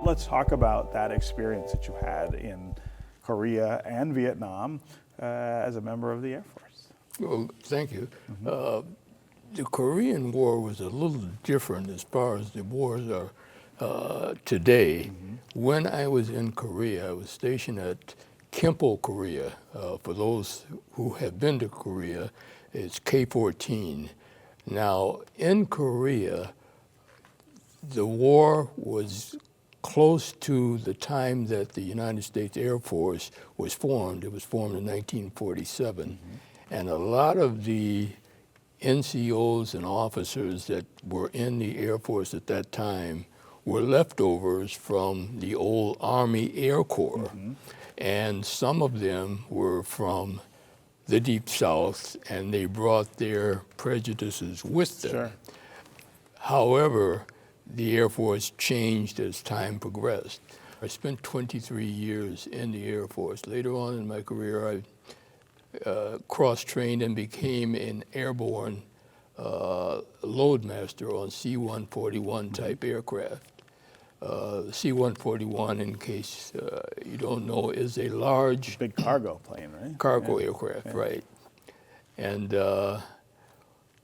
let's talk about that experience that you had in Korea and Vietnam as a member of the Air Force. Well, thank you. The Korean War was a little different as far as the wars are today. When I was in Korea, I was stationed at Kimpo, Korea. For those who have been to Korea, it's K-14. Now, in Korea, the war was close to the time that the United States Air Force was formed. It was formed in 1947. And a lot of the NCOs and officers that were in the Air Force at that time were leftovers from the old Army Air Corps. And some of them were from the Deep South, and they brought their prejudices with them. Sure. However, the Air Force changed as time progressed. I spent 23 years in the Air Force. Later on in my career, I cross-trained and became an airborne loadmaster on C-141 type aircraft. C-141, in case you don't know, is a large Big cargo plane, right? cargo aircraft, right? And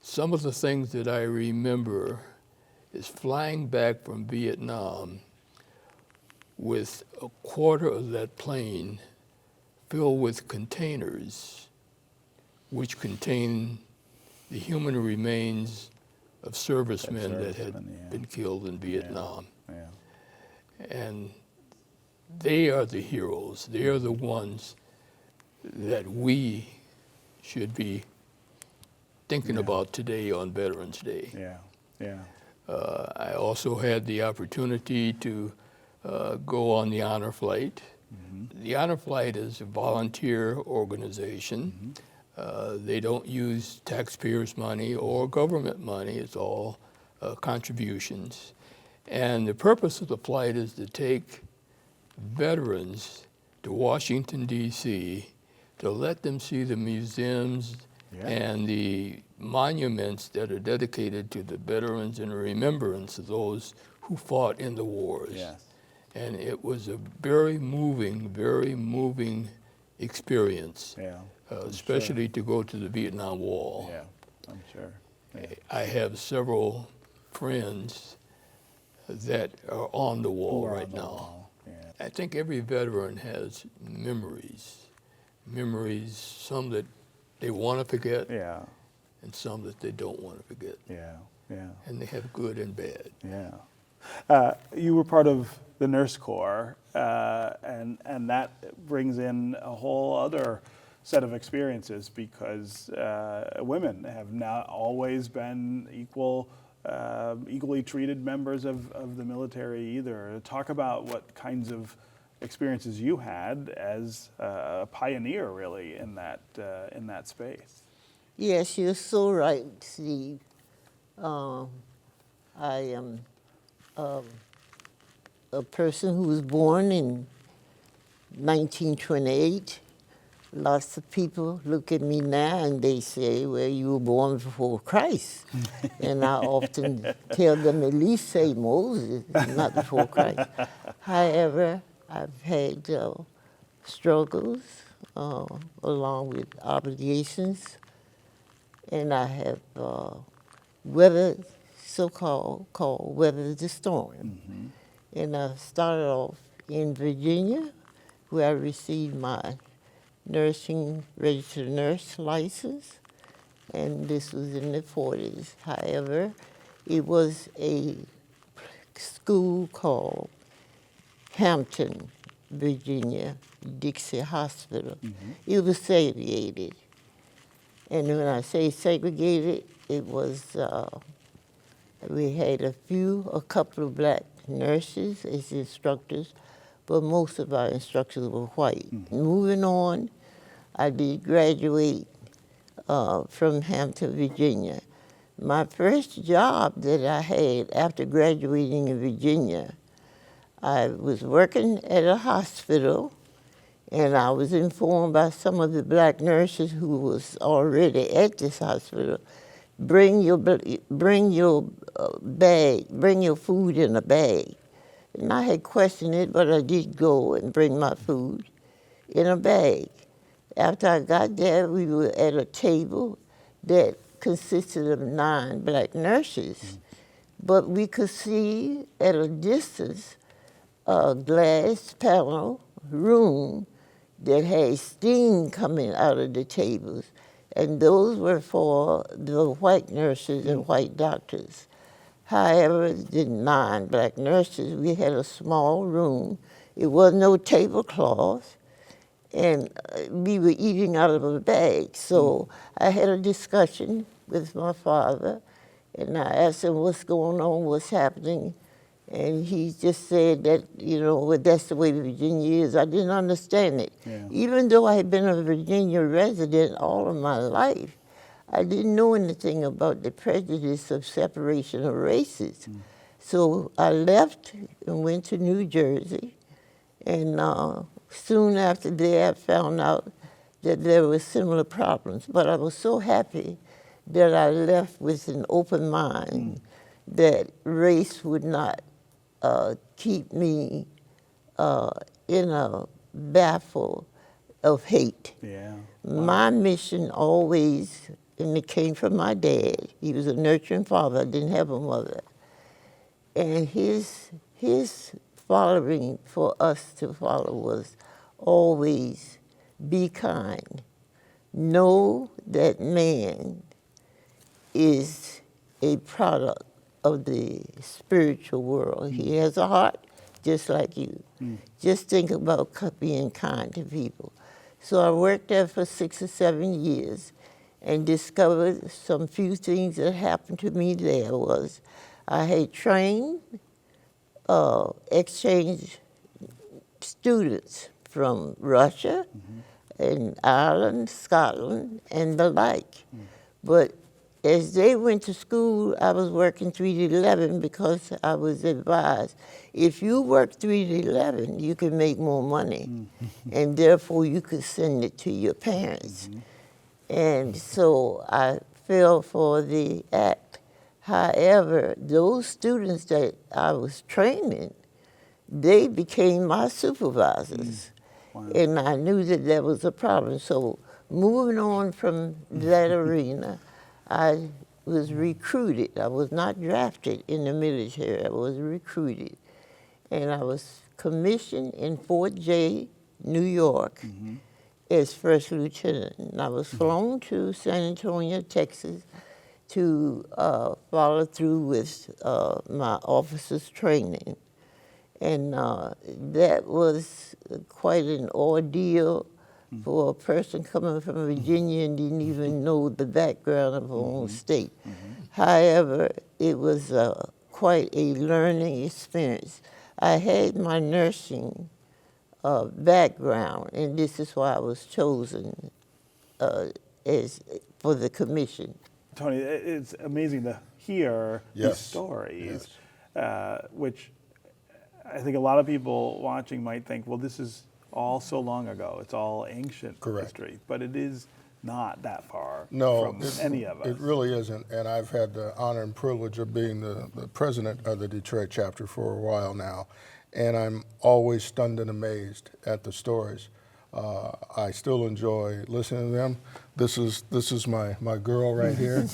some of the things that I remember is flying back from Vietnam with a quarter of that plane filled with containers which contain the human remains of servicemen that had been killed in Vietnam. And they are the heroes. They are the ones that we should be thinking about today on Veterans Day. I also had the opportunity to go on the Honor Flight. The Honor Flight is a volunteer organization. They don't use taxpayers' money or government money. It's all contributions. And the purpose of the flight is to take veterans to Washington, D.C., to let them see the museums and the monuments that are dedicated to the veterans in remembrance of those who fought in the wars. And it was a very moving experience, especially to go to the Vietnam Wall. I'm sure. I have several friends that are on the wall right now. I think every veteran has memories, some that they want to forget, and some that they don't want to forget. And they have good and bad. You were part of the Nurse Corps, and that brings in a whole other set of experiences because women have not always been equally treated members of the military either. Talk about what kinds of experiences you had as a pioneer, really, in that space. Yes, you're so right, Steve. I am a person who was born in 1928. Lots of people look at me now and they say, well, you were born before Christ. And I often tell them at least say Moses, not before Christ. However, I've had struggles along with obligations, and I have weathered, called weathered the storm. And I started off in Virginia, where I received my nursing registered nurse license, and this was in the 40s. However, it was a school called Hampton, Virginia, Dixie Hospital. It was segregated. And when I say segregated, it was, we had a couple of black nurses as instructors, but most of our instructors were white. Moving on, I did graduate from Hampton, Virginia. My first job that I had after graduating in Virginia, I was working at a hospital, and I was informed by some of the black nurses who was already at this hospital, bring your bag, bring your food in a bag, And I had questioned it, but I did go and bring my food in a bag. After I got there, we were at a table that consisted of 9 black nurses. But we could see at a distance a glass panel room that had steam coming out of the tables. And those were for the white nurses and white doctors. However, the 9 black nurses, we had a small room. It was no tablecloth, and we were eating out of a bag. So I had a discussion with my father, and I asked him what's going on, what's happening. And he just said that, well, that's the way Virginia is. I didn't understand it. Yeah. Even though I had been a Virginia resident all of my life, I didn't know anything about the prejudice of separation of races. So I left and went to New Jersey, and soon after that I found out that there were similar problems. But I was so happy that I left with an open mind that race would not keep me in a baffle of hate. Yeah. My mission always, and it came from my dad. He was a nurturing father. I didn't have a mother. And his following for us to follow was always be kind. Know that man is a product of the spiritual world. He has a heart just like you. Just think about being kind to people. So I worked there for 6 or 7 years and discovered some few things that happened to me there was I had trained exchange students from Russia and Ireland, Scotland, and the like. But as they went to school, I was working 3 to 11 because I was advised, if you work 3 to 11, you can make more money, and therefore you could send it to your parents. And so I fell for the act. However, those students that I was training, they became my supervisors. Wow. And I knew that there was a problem. So moving on from that arena, I was recruited. I was not drafted in the military. I was recruited. And I was commissioned in Fort J, New York, as first lieutenant. And I was flown to San Antonio, Texas, to follow through with my officer's training. And that was quite an ordeal for a person coming from Virginia and didn't even know the background of her own state. However, it was quite a learning experience. I had my nursing background, and this is why I was chosen for the commission. Tony, it's amazing to hear these Yes. stories, which I think a lot of people watching might think, well, this is all so long ago. It's all ancient Correct. history, but it is not that far No, from any of us. It really isn't. And I've had the honor and privilege of being the president of the Detroit chapter for a while now. And I'm always stunned and amazed at the stories. I still enjoy listening to them. This is my girl right here.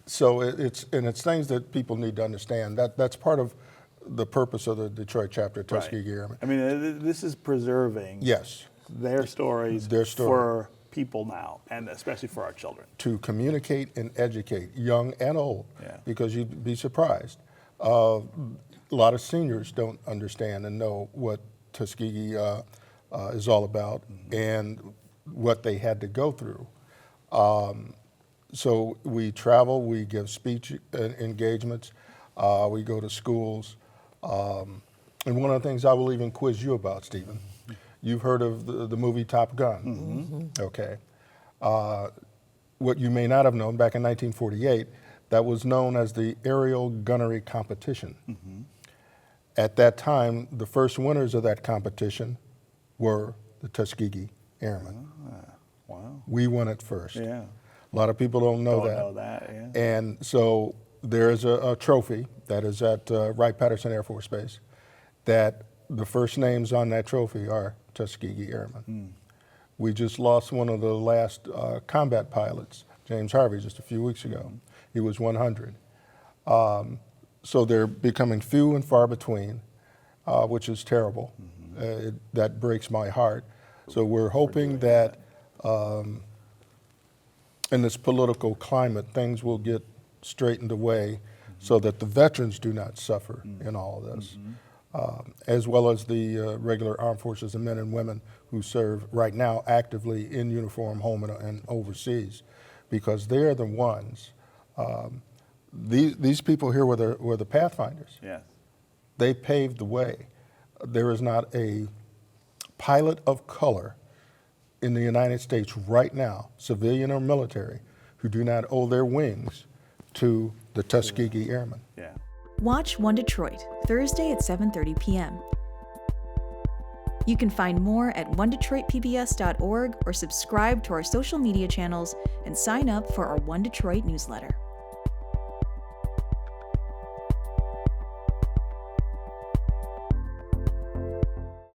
So it's things that people need to understand. That's part of the purpose of the Detroit chapter, Tuskegee Airmen. I mean, this is preserving Yes. their stories Their story. for people now, and especially for our children. To communicate and educate, young and old, Yeah. because you'd be surprised. A lot of seniors don't understand and know what Tuskegee is all about and what they had to go through. So we travel, we give speech engagements, we go to schools. And one of the things I will even quiz you about, Stephen, you've heard of the movie Top Gun. Okay. What you may not have known, back in 1948, that was known as the aerial gunnery competition. At that time, the first winners of that competition were the Tuskegee Airmen. Wow. We won it first. Yeah. A lot of people don't know Don't that. know that, yeah. And so there is a trophy that is at Wright-Patterson Air Force Base that the first names on that trophy are Tuskegee Airmen. We just lost one of the last combat pilots, James Harvey, just a few weeks ago. He was 100. So they're becoming few and far between, which is terrible. That breaks my heart. So we're hoping that in this political climate, things will get straightened away so that the veterans do not suffer in all of this, as well as the regular armed forces and men and women who serve right now actively in uniform home and overseas, because they're the ones. These people here were the pathfinders. Yes. They paved the way. There is not a pilot of color in the United States right now, civilian or military, who do not owe their wings to the Tuskegee Airmen. Yeah. Watch One Detroit, Thursday at 7:30 p.m. You can find more at onedetroitpbs.org or subscribe to our social media channels and sign up for our One Detroit newsletter.